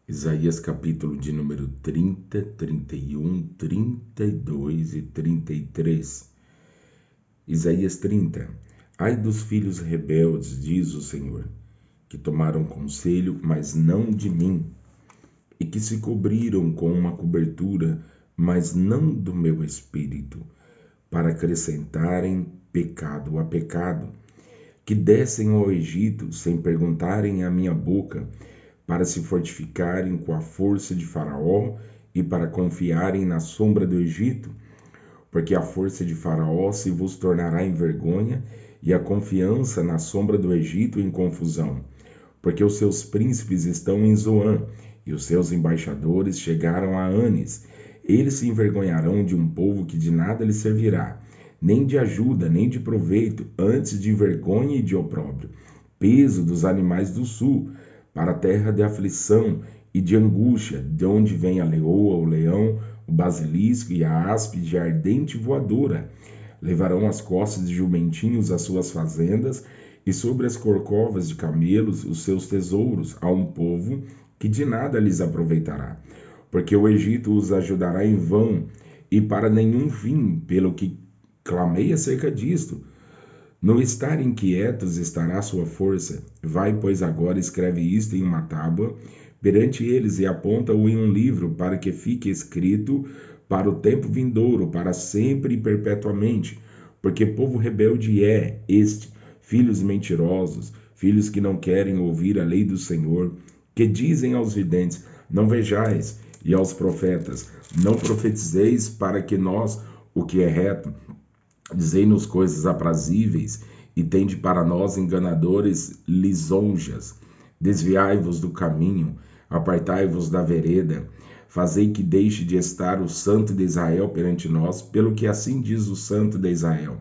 Isaías capítulo de número 30, 31, 32 e 33. Isaías 30. Ai dos filhos rebeldes, diz o Senhor, que tomaram conselho, mas não de mim, e que se cobriram com uma cobertura, mas não do meu espírito, para acrescentarem pecado a pecado, que descem ao Egito sem perguntarem à minha boca, para se fortificarem com a força de Faraó e para confiarem na sombra do Egito, porque a força de Faraó se vos tornará em vergonha e a confiança na sombra do Egito em confusão, porque os seus príncipes estão em Zoã e os seus embaixadores chegaram a Anis. Eles se envergonharão de um povo que de nada lhes servirá, nem de ajuda, nem de proveito, antes de vergonha e de opróbrio, peso dos animais do sul, para a terra de aflição e de angústia, de onde vem a leoa, o leão, o basilisco e a áspide ardente voadora. Levarão as costas de jumentinhos às suas fazendas, e sobre as corcovas de camelos os seus tesouros, a um povo que de nada lhes aproveitará. Porque o Egito os ajudará em vão, e para nenhum fim, pelo que clamei acerca disto. No estar inquietos estará sua força. Vai, pois, agora escreve isto em uma tábua perante eles e aponta-o em um livro, para que fique escrito para o tempo vindouro, para sempre e perpetuamente. Porque povo rebelde é este, filhos mentirosos, filhos que não querem ouvir a lei do Senhor, que dizem aos videntes, não vejais, e aos profetas, não profetizeis para que nós, o que é reto, dizei-nos coisas aprazíveis, e tende para nós enganadores lisonjas. Desviai-vos do caminho, apartai-vos da vereda, fazei que deixe de estar o Santo de Israel perante nós, pelo que assim diz o Santo de Israel.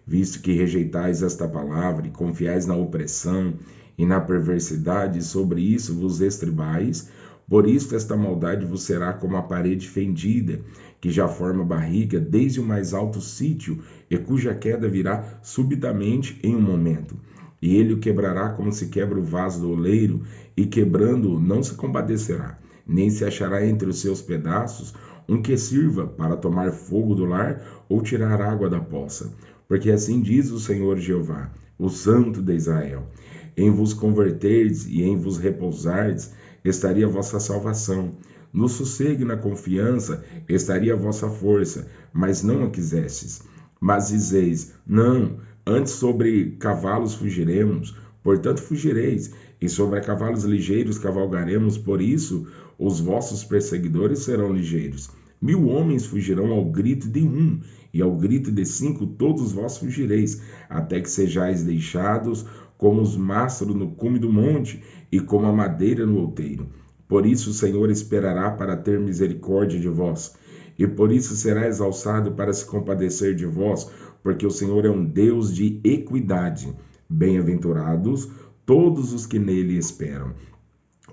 Visto que rejeitais esta palavra e confiais na opressão e na perversidade, sobre isso vos estribais, por isto esta maldade vos será como a parede fendida, que já forma barriga desde o mais alto sítio, e cuja queda virá subitamente em um momento. E ele o quebrará como se quebra o vaso do oleiro, e quebrando-o não se compadecerá, nem se achará entre os seus pedaços um que sirva para tomar fogo do lar ou tirar água da poça. Porque assim diz o Senhor Jeová, o Santo de Israel: em vos converterdes e em vos repousardes, estaria a vossa salvação. No sossego e na confiança estaria a vossa força, mas não a quisestes. Mas dizeis, não, antes sobre cavalos fugiremos, portanto fugireis, e sobre cavalos ligeiros cavalgaremos, por isso os vossos perseguidores serão ligeiros. 1000 homens fugirão ao grito de um, e ao grito de 5 todos vós fugireis, até que sejais deixados como os mastros no cume do monte, e como a madeira no outeiro. Por isso o Senhor esperará para ter misericórdia de vós, e por isso será exalçado para se compadecer de vós, porque o Senhor é um Deus de equidade. Bem-aventurados todos os que nele esperam.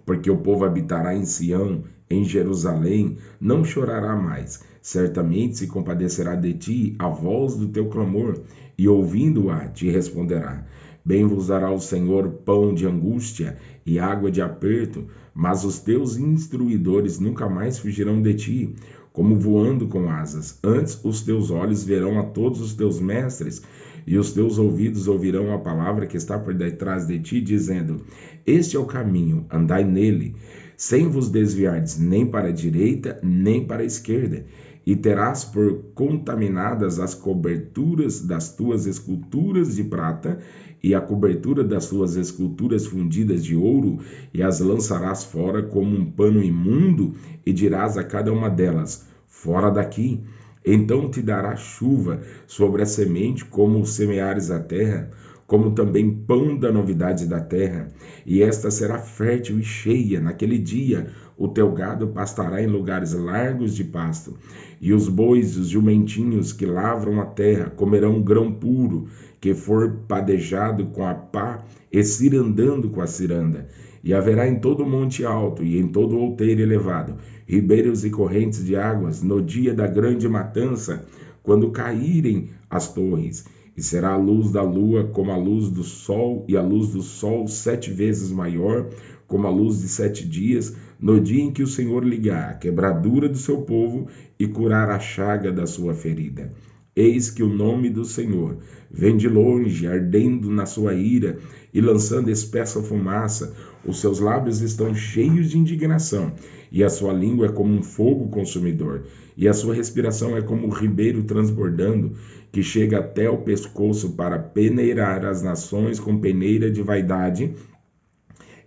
Porque o povo habitará em Sião, em Jerusalém, não chorará mais. Certamente se compadecerá de ti a voz do teu clamor, e ouvindo-a te responderá. Bem vos dará o Senhor pão de angústia e água de aperto, mas os teus instruidores nunca mais fugirão de ti, como voando com asas. Antes os teus olhos verão a todos os teus mestres, e os teus ouvidos ouvirão a palavra que está por detrás de ti, dizendo, este é o caminho, andai nele, sem vos desviardes nem para a direita, nem para a esquerda, e terás por contaminadas as coberturas das tuas esculturas de prata, e a cobertura das tuas esculturas fundidas de ouro, e as lançarás fora como um pano imundo, e dirás a cada uma delas, fora daqui. Então te dará chuva sobre a semente, como semeares a terra, como também pão da novidade da terra, e esta será fértil e cheia. Naquele dia o teu gado pastará em lugares largos de pasto, e os bois e os jumentinhos que lavram a terra comerão grão puro, que for padejado com a pá e cirandando com a ciranda. E haverá em todo monte alto e em todo outeiro elevado ribeiros e correntes de águas no dia da grande matança, quando caírem as torres. E será a luz da lua como a luz do sol, e a luz do sol 7 vezes maior, como a luz de 7 dias, no dia em que o Senhor ligar a quebradura do seu povo e curar a chaga da sua ferida. Eis que o nome do Senhor vem de longe, ardendo na sua ira e lançando espessa fumaça. Os seus lábios estão cheios de indignação, e a sua língua é como um fogo consumidor, e a sua respiração é como um ribeiro transbordando, que chega até o pescoço para peneirar as nações com peneira de vaidade,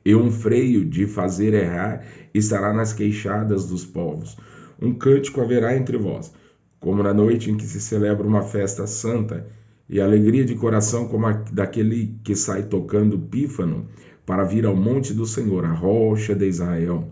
e um freio de fazer errar estará nas queixadas dos povos. Um cântico haverá entre vós, como na noite em que se celebra uma festa santa, e alegria de coração como a daquele que sai tocando pífano, para vir ao monte do Senhor, a rocha de Israel.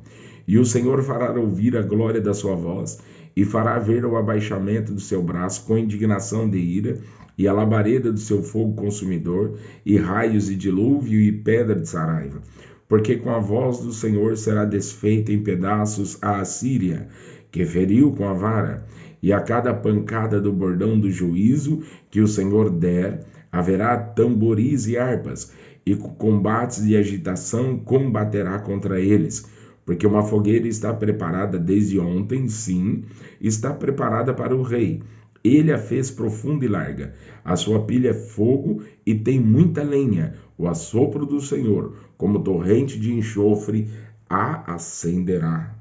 E o Senhor fará ouvir a glória da sua voz, e fará ver o abaixamento do seu braço com indignação de ira, e a labareda do seu fogo consumidor, e raios e dilúvio e pedra de saraiva. Porque com a voz do Senhor será desfeita em pedaços a Assíria, que feriu com a vara, e a cada pancada do bordão do juízo que o Senhor der, haverá tamboris e harpas, e com combates e agitação combaterá contra eles. Porque uma fogueira está preparada desde ontem, sim, está preparada para o rei. Ele a fez profunda e larga. A sua pilha é fogo e tem muita lenha. O assopro do Senhor, como torrente de enxofre, a acenderá.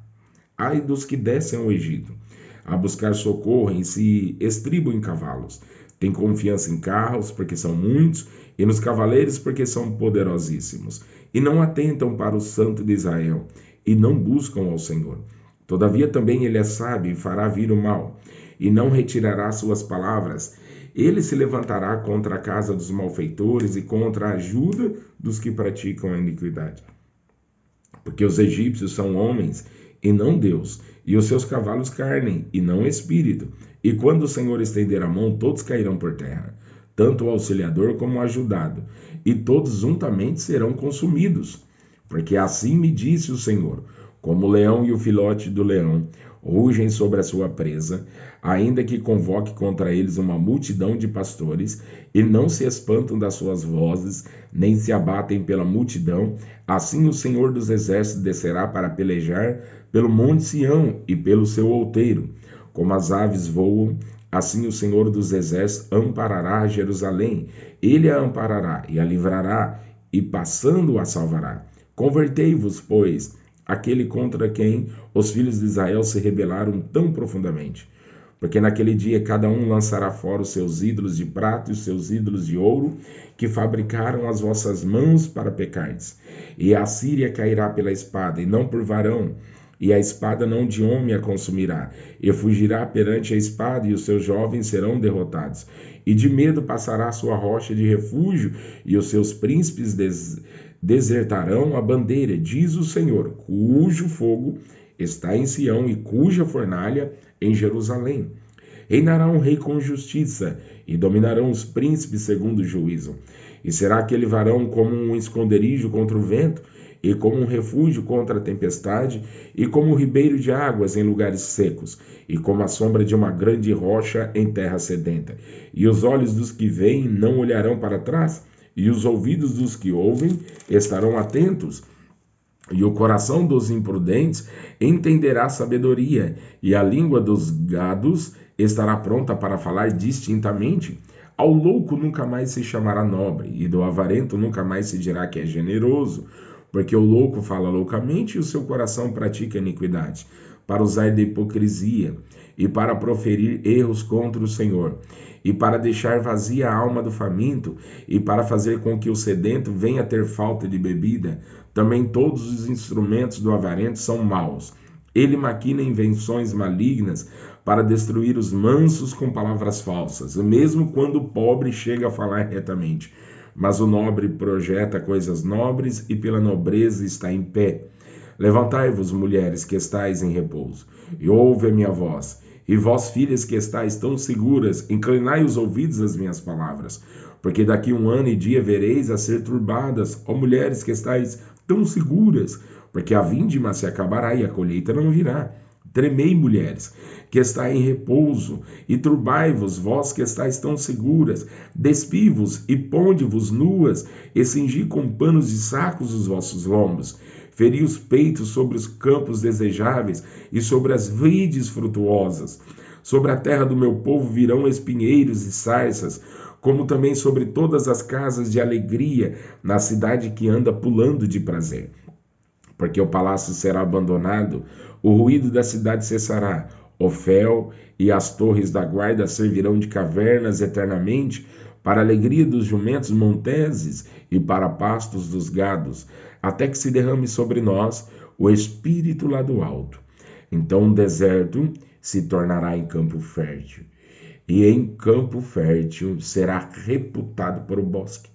Ai dos que descem ao Egito, a buscar socorro e se estribam em cavalos. Tem confiança em carros, porque são muitos, e nos cavaleiros, porque são poderosíssimos. E não atentam para o Santo de Israel, e não buscam ao Senhor. Todavia também ele é sábio e fará vir o mal, e não retirará suas palavras. Ele se levantará contra a casa dos malfeitores e contra a ajuda dos que praticam a iniquidade. Porque os egípcios são homens e não Deus, e os seus cavalos carne e não espírito. E quando o Senhor estender a mão, todos cairão por terra, tanto o auxiliador como o ajudado, e todos juntamente serão consumidos. Porque assim me disse o Senhor, como o leão e o filhote do leão rugem sobre a sua presa, ainda que convoque contra eles uma multidão de pastores, e não se espantam das suas vozes, nem se abatem pela multidão, assim o Senhor dos exércitos descerá para pelejar pelo monte Sião e pelo seu outeiro. Como as aves voam, assim o Senhor dos exércitos amparará Jerusalém. Ele a amparará e a livrará, e passando a salvará. Convertei-vos, pois, aquele contra quem os filhos de Israel se rebelaram tão profundamente. Porque naquele dia cada um lançará fora os seus ídolos de prata e os seus ídolos de ouro, que fabricaram as vossas mãos para pecardes. E a Síria cairá pela espada, e não por varão, e a espada não de homem a consumirá, e fugirá perante a espada, e os seus jovens serão derrotados. E de medo passará a sua rocha de refúgio, e os seus príncipes desertarão a bandeira, diz o Senhor, cujo fogo está em Sião e cuja fornalha em Jerusalém. Reinará um rei com justiça, e dominarão os príncipes segundo o juízo. E será aquele varão como um esconderijo contra o vento, e como um refúgio contra a tempestade, e como um ribeiro de águas em lugares secos, e como a sombra de uma grande rocha em terra sedenta. E os olhos dos que veem não olharão para trás, e os ouvidos dos que ouvem estarão atentos, e o coração dos imprudentes entenderá sabedoria, e a língua dos gados estará pronta para falar distintamente. Ao louco nunca mais se chamará nobre, e do avarento nunca mais se dirá que é generoso, porque o louco fala loucamente e o seu coração pratica iniquidade, para usar de hipocrisia, e para proferir erros contra o Senhor, e para deixar vazia a alma do faminto, e para fazer com que o sedento venha a ter falta de bebida. Também todos os instrumentos do avarento são maus. Ele maquina invenções malignas para destruir os mansos com palavras falsas, mesmo quando o pobre chega a falar retamente. Mas o nobre projeta coisas nobres e pela nobreza está em pé. Levantai-vos, mulheres que estáis em repouso, e ouve a minha voz. E vós, filhas que estáis tão seguras, inclinai os ouvidos às minhas palavras. Porque daqui 1 ano e dia vereis a ser turbadas, ó mulheres que estáis tão seguras, porque a vindima se acabará e a colheita não virá. Tremei, mulheres, que estáis em repouso, e turbai-vos, vós que estáis tão seguras, despi-vos e ponde-vos nuas, e cingi com panos de sacos os vossos lombos. feri os peitos sobre os campos desejáveis e sobre as vides frutuosas. Sobre a terra do meu povo virão espinheiros e sarças, como também sobre todas as casas de alegria, na cidade que anda pulando de prazer. Porque o palácio será abandonado, o ruído da cidade cessará, Ofel e as torres da guarda servirão de cavernas eternamente, para a alegria dos jumentos monteses e para pastos dos gados, até que se derrame sobre nós o Espírito lá do alto. Então o deserto se tornará em campo fértil, e em campo fértil será reputado por um bosque.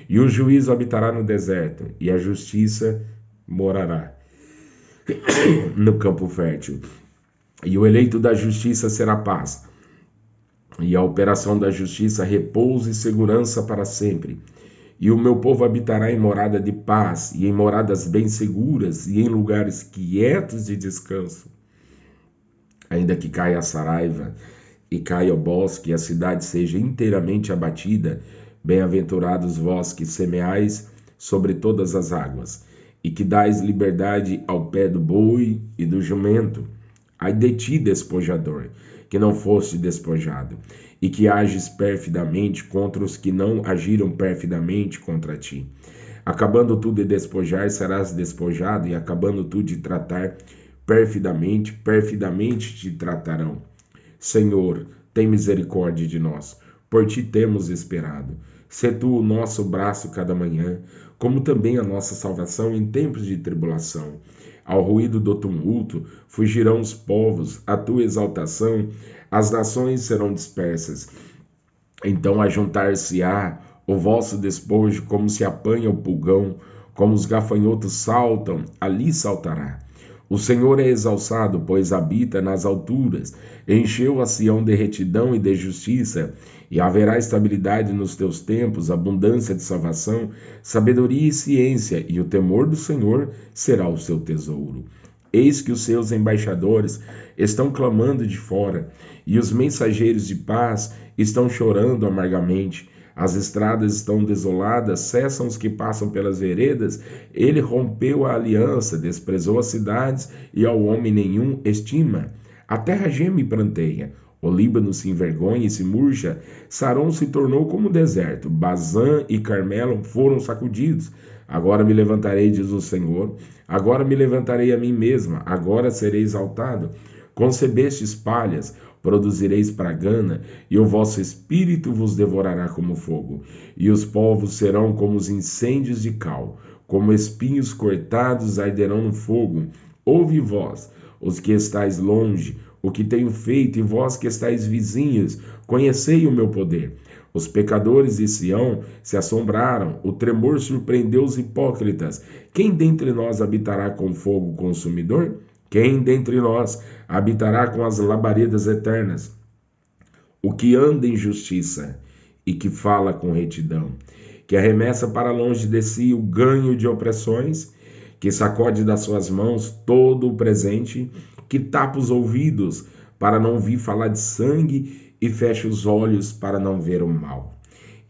E o juízo habitará no deserto, e a justiça morará no campo fértil. E o eleito da justiça será paz, e a operação da justiça repouso e segurança para sempre. E o meu povo habitará em morada de paz, e em moradas bem seguras, e em lugares quietos de descanso. Ainda que caia a saraiva, e caia o bosque, e a cidade seja inteiramente abatida, bem-aventurados vós que semeais sobre todas as águas, e que dais liberdade ao pé do boi e do jumento. Ai de ti, despojador, que não foste despojado, e que ages perfidamente contra os que não agiram perfidamente contra ti. Acabando tu de despojar, serás despojado, e acabando tu de tratar perfidamente, perfidamente te tratarão. Senhor, tem misericórdia de nós, por ti temos esperado. Sê tu o nosso braço cada manhã, como também a nossa salvação em tempos de tribulação. Ao ruído do tumulto fugirão os povos, à tua exaltação as nações serão dispersas. Então ajuntar-se-á o vosso despojo, como se apanha o pulgão, como os gafanhotos saltam, ali saltará. O Senhor é exalçado, pois habita nas alturas. Encheu a Sião de retidão e de justiça, e haverá estabilidade nos teus tempos, abundância de salvação, sabedoria e ciência, e o temor do Senhor será o seu tesouro. Eis que os seus embaixadores estão clamando de fora, e os mensageiros de paz estão chorando amargamente. As estradas estão desoladas, cessam os que passam pelas veredas. Ele rompeu a aliança, desprezou as cidades, e ao homem nenhum estima. A terra geme e pranteia, o Líbano se envergonha e se murcha, Saron se tornou como deserto, Bazã e Carmelo foram sacudidos. Agora me levantarei, diz o Senhor, agora me levantarei a mim mesma, agora serei exaltado. Concebestes palhas, produzireis pragana, e o vosso espírito vos devorará como fogo, e os povos serão como os incêndios de cal, como espinhos cortados arderão no fogo. Ouve vós, os que estáis longe, o que tenho feito, e vós que estáis vizinhos, conhecei o meu poder. Os pecadores de Sião se assombraram, o tremor surpreendeu os hipócritas. Quem dentre nós habitará com fogo consumidor? Quem dentre nós habitará com as labaredas eternas? O que anda em justiça e que fala com retidão, que arremessa para longe de si o ganho de opressões, que sacode das suas mãos todo o presente, que tapa os ouvidos para não ouvir falar de sangue e fecha os olhos para não ver o mal.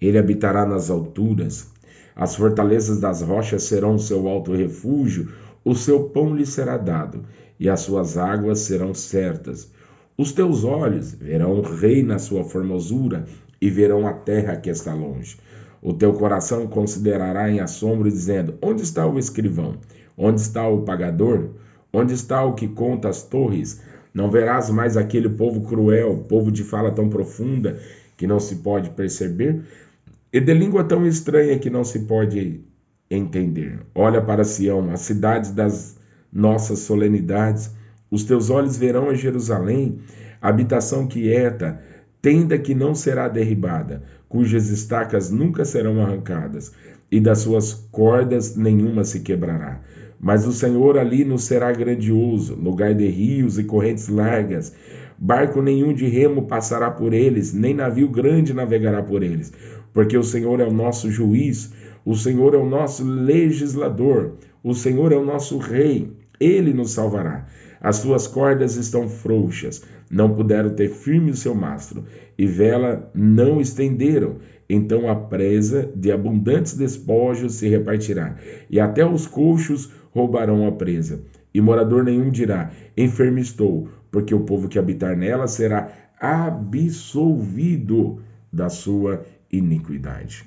Ele habitará nas alturas, as fortalezas das rochas serão o seu alto refúgio, o seu pão lhe será dado, e as suas águas serão certas. Os teus olhos verão o rei na sua formosura, e verão a terra que está longe. O teu coração considerará em assombro, dizendo: onde está o escrivão? Onde está o pagador? Onde está o que conta as torres? Não verás mais aquele povo cruel, povo de fala tão profunda que não se pode perceber, e de língua tão estranha que não se pode entender. Olha para Sião, a cidade das nossas solenidades. Os teus olhos verão a Jerusalém, habitação quieta, tenda que não será derribada, cujas estacas nunca serão arrancadas, e das suas cordas nenhuma se quebrará. Mas o Senhor ali nos será grandioso, lugar de rios e correntes largas. Barco nenhum de remo passará por eles, nem navio grande navegará por eles, porque o Senhor é o nosso juiz, o Senhor é o nosso legislador, o Senhor é o nosso rei, ele nos salvará. As suas cordas estão frouxas, não puderam ter firme o seu mastro, e vela não estenderam. Então a presa de abundantes despojos se repartirá, e até os coxos roubarão a presa, e morador nenhum dirá: enfermo estou, porque o povo que habitar nela será absolvido da sua iniquidade.